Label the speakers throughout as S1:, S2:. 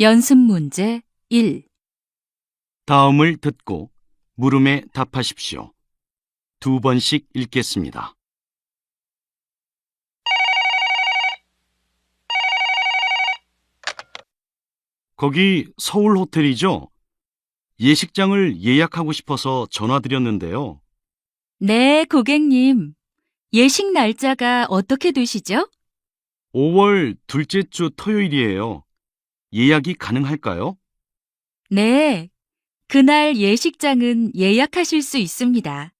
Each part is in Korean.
S1: 연습 문제 1.
S2: 다음을 듣고 물음에 답하십시오. 2번씩 읽겠습니다. 거기 서울 호텔이죠? 예식장을 예약하고 싶어서 전화드렸는데요.
S1: 네, 고객님. 예식 날짜가 어떻게 되시죠?
S2: 5월 둘째 주 토요일이에요. 예약이 가능할까요?
S1: 네, 그날 예식장은 예약하실 수 있습니다.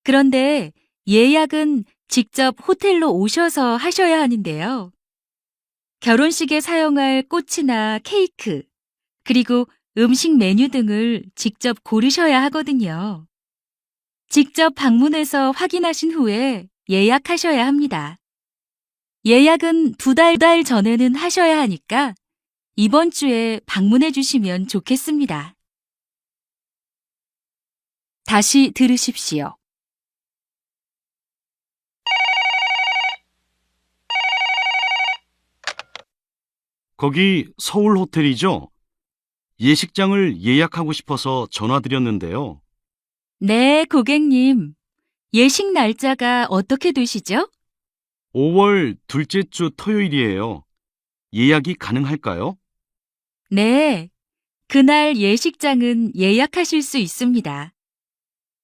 S1: 그런데 예약은 직접 호텔로 오셔서 하셔야 하는데요. 결혼식에 사용할 꽃이나 케이크, 그리고 음식 메뉴 등을 직접 고르셔야 하거든요. 직접 방문해서 확인하신 후에 예약하셔야 합니다. 예약은 2달 전에는 하셔야 하니까 이번 주에 방문해 주시면 좋겠습니다. 다시 들으십시오.
S2: 거기 서울 호텔이죠? 예식장을 예약하고 싶어서 전화드렸는데요.
S1: 네, 고객님. 예식 날짜가 어떻게 되시죠?
S2: 5월 둘째 주 토요일이에요. 예약이 가능할까요?
S1: 네, 그날 예식장은 예약하실 수 있습니다.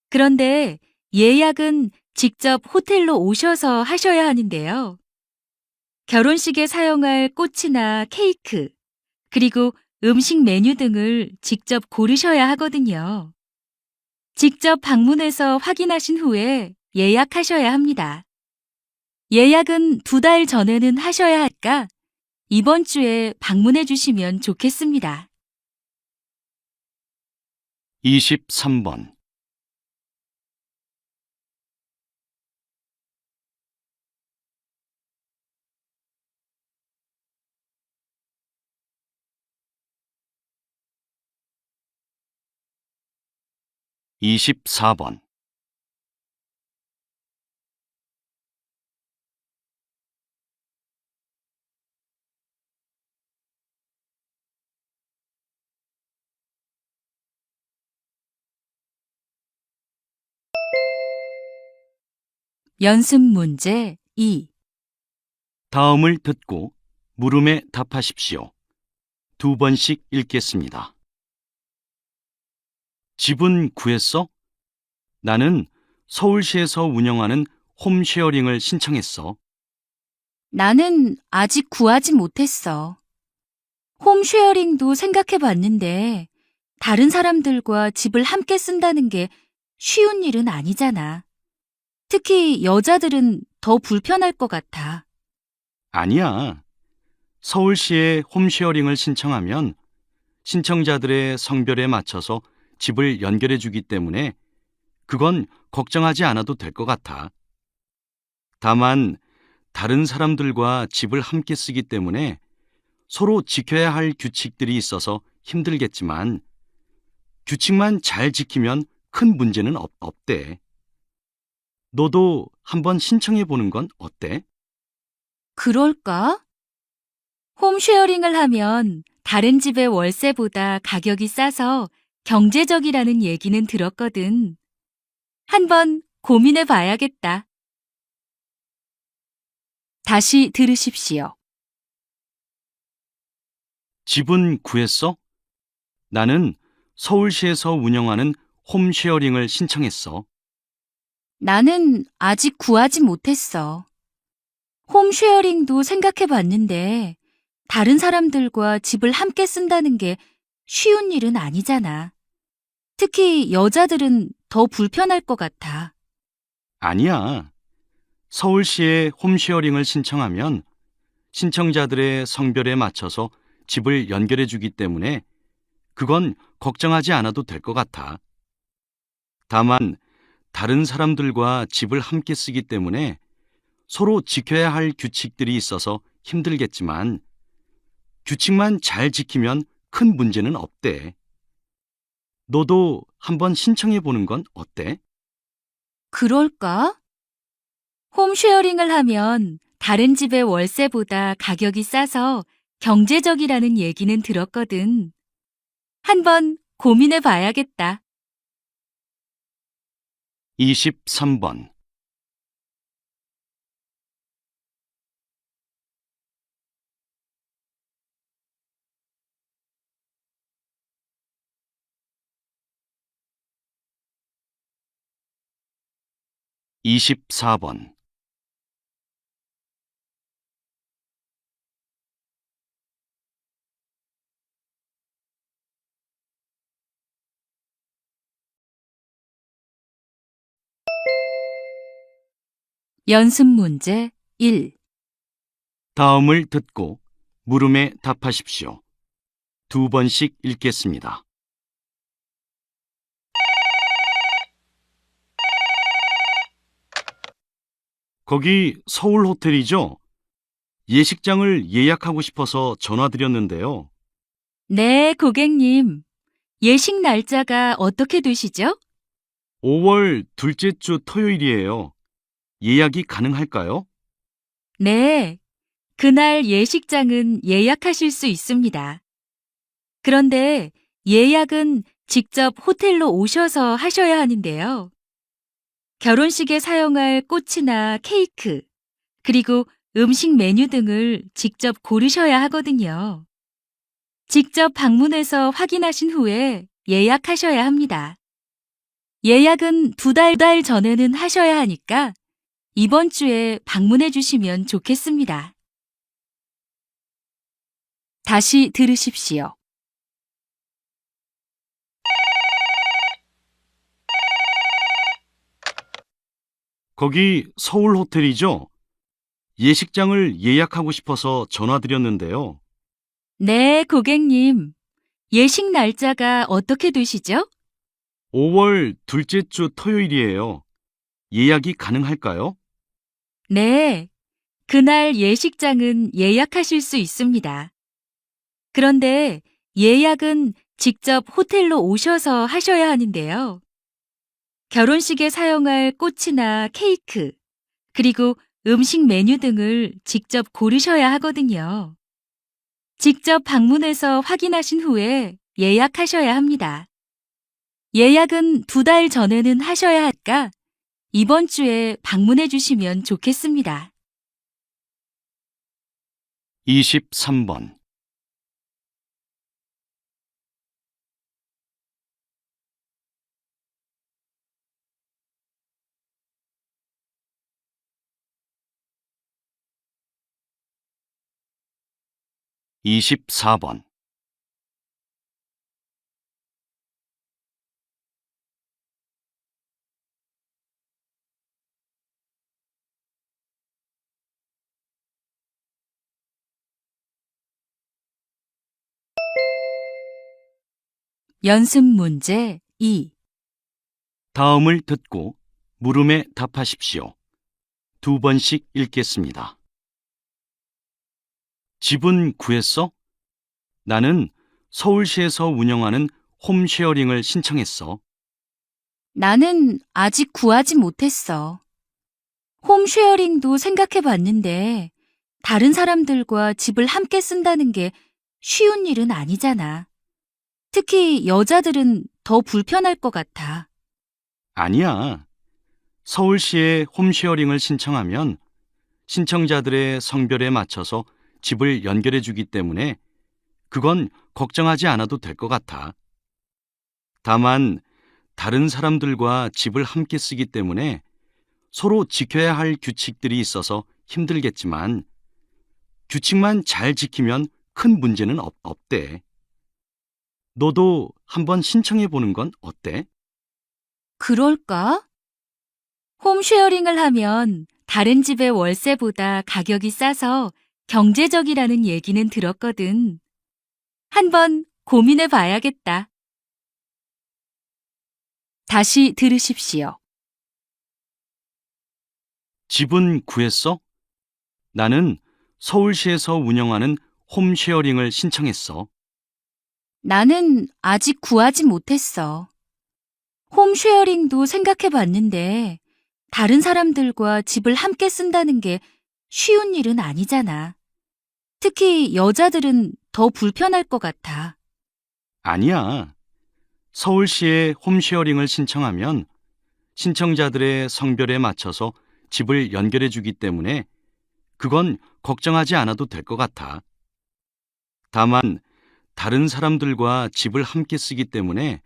S1: 그런데 예약은 직접 호텔로 오셔서 하셔야 하는데요. 결혼식에 사용할 꽃이나 케이크, 그리고 음식 메뉴 등을 직접 고르셔야 하거든요. 직접 방문해서 확인하신 후에 예약하셔야 합니다. 예약은 2달 전에는 하셔야 하니까 이번 주에 방문해 주시면 좋겠습니다.
S2: 23번. 이십사 번.
S1: 연습 문제 2.
S2: 다음을 듣고 물음에 답하십시오. 2번씩 읽겠습니다. 집은 구했어? 나는 서울시에서 운영하는 홈쉐어링을 신청했어.
S1: 나는 아직 구하지 못했어. 홈쉐어링도 생각해 봤는데 다른 사람들과 집을 함께 쓴다는 게 쉬운 일은 아니잖아. 특히 여자들은 더 불편할 것 같아.
S2: 아니야. 서울시에 홈쉐어링을 신청하면 신청자들의 성별에 맞춰서 집을 연결해 주기 때문에 그건 걱정하지 않아도 될 것 같아. 다만 다른 사람들과 집을 함께 쓰기 때문에 서로 지켜야 할 규칙들이 있어서 힘들겠지만 규칙만 잘 지키면 큰 문제는 없대. 너도 한번 신청해 보는 건 어때?
S1: 그럴까? 홈쉐어링을 하면 다른 집의 월세보다 가격이 싸서 경제적이라는 얘기는 들었거든. 한번 고민해 봐야겠다. 다시 들으십시오.
S2: 집은 구했어? 나는 서울시에서 운영하는 홈쉐어링을 신청했어.
S1: 나는 아직 구하지 못했어. 홈쉐어링도 생각해 봤는데 다른 사람들과 집을 함께 쓴다는 게 쉬운 일은 아니잖아. 특히 여자들은 더 불편할 것 같아.
S2: 아니야. 서울시에 홈쉐어링을 신청하면 신청자들의 성별에 맞춰서 집을 연결해 주기 때문에 그건 걱정하지 않아도 될 것 같아. 다만 다른 사람들과 집을 함께 쓰기 때문에 서로 지켜야 할 규칙들이 있어서 힘들겠지만 규칙만 잘 지키면 큰 문제는 없대. 너도 한번 신청해 보는 건 어때?
S1: 그럴까? 홈쉐어링을 하면 다른 집의 월세보다 가격이 싸서 경제적이라는 얘기는 들었거든. 한번 고민해 봐야겠다.
S2: 23번. 24번.
S1: 연습 문제 1.
S2: 다음을 듣고 물음에 답하십시오. 2번씩 읽겠습니다. 거기 서울 호텔이죠? 예식장을 예약하고 싶어서 전화드렸는데요.
S1: 네, 고객님. 예식 날짜가 어떻게 되시죠?
S2: 5월 둘째 주 토요일이에요. 예약이 가능할까요?
S1: 네, 그날 예식장은 예약하실 수 있습니다. 그런데 예약은 직접 호텔로 오셔서 하셔야 하는데요. 결혼식에 사용할 꽃이나 케이크, 그리고 음식 메뉴 등을 직접 고르셔야 하거든요. 직접 방문해서 확인하신 후에 예약하셔야 합니다. 예약은 2달 전에는 하셔야 하니까 이번 주에 방문해 주시면 좋겠습니다. 다시 들으십시오.
S2: 거기 서울 호텔이죠? 예식장을 예약하고 싶어서 전화드렸는데요.
S1: 네, 고객님. 예식 날짜가 어떻게 되시죠?
S2: 5월 둘째 주 토요일이에요. 예약이 가능할까요?
S1: 네, 그날 예식장은 예약하실 수 있습니다. 그런데 예약은 직접 호텔로 오셔서 하셔야 하는데요. 결혼식에 사용할 꽃이나 케이크, 그리고 음식 메뉴 등을 직접 고르셔야 하거든요. 직접 방문해서 확인하신 후에 예약하셔야 합니다. 예약은 2달 전에는 하셔야 할까? 이번 주에 방문해 주시면 좋겠습니다.
S2: 23번. 24번.
S1: 연습 문제 2.
S2: 다음을 듣고 물음에 답하십시오. 2번씩 읽겠습니다. 집은 구했어? 나는 서울시에서 운영하는 홈쉐어링을 신청했어.
S1: 나는 아직 구하지 못했어. 홈쉐어링도 생각해 봤는데 다른 사람들과 집을 함께 쓴다는 게 쉬운 일은 아니잖아. 특히 여자들은 더 불편할 것 같아.
S2: 아니야. 서울시에 홈쉐어링을 신청하면 신청자들의 성별에 맞춰서 집을 연결해 주기 때문에 그건 걱정하지 않아도 될 것 같아. 다만 다른 사람들과 집을 함께 쓰기 때문에 서로 지켜야 할 규칙들이 있어서 힘들겠지만 규칙만 잘 지키면 큰 문제는 없대. 너도 한번 신청해 보는 건 어때?
S1: 그럴까? 홈쉐어링을 하면 다른 집의 월세보다 가격이 싸서 경제적이라는 얘기는 들었거든. 한번 고민해 봐야겠다. 다시 들으십시오.
S2: 집은 구했어? 나는 서울시에서 운영하는 홈쉐어링을 신청했어.
S1: 나는 아직 구하지 못했어. 홈쉐어링도 생각해 봤는데 다른 사람들과 집을 함께 쓴다는 게 쉬운 일은 아니잖아. 특히 여자들은 더 불편할 것 같아.
S2: 아니야. 서울시에 홈쉐어링을 신청하면 신청자들의 성별에 맞춰서 집을 연결해 주기 때문에 그건 걱정하지 않아도 될 것 같아. 다만 다른 사람들과 집을 함께 쓰기 때문에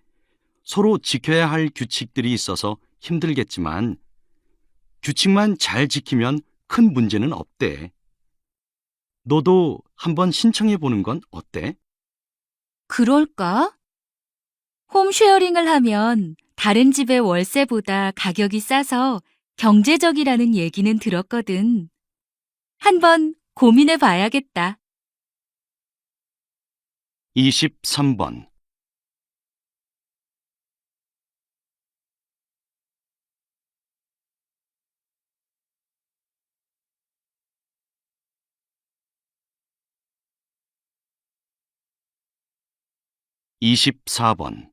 S2: 서로 지켜야 할 규칙들이 있어서 힘들겠지만 규칙만 잘 지키면 큰 문제는 없대. 너도 한번 신청해 보는 건 어때?
S1: 그럴까? 홈쉐어링을 하면 다른 집의 월세보다 가격이 싸서 경제적이라는 얘기는 들었거든. 한번 고민해 봐야겠다.
S2: 23번. (24번)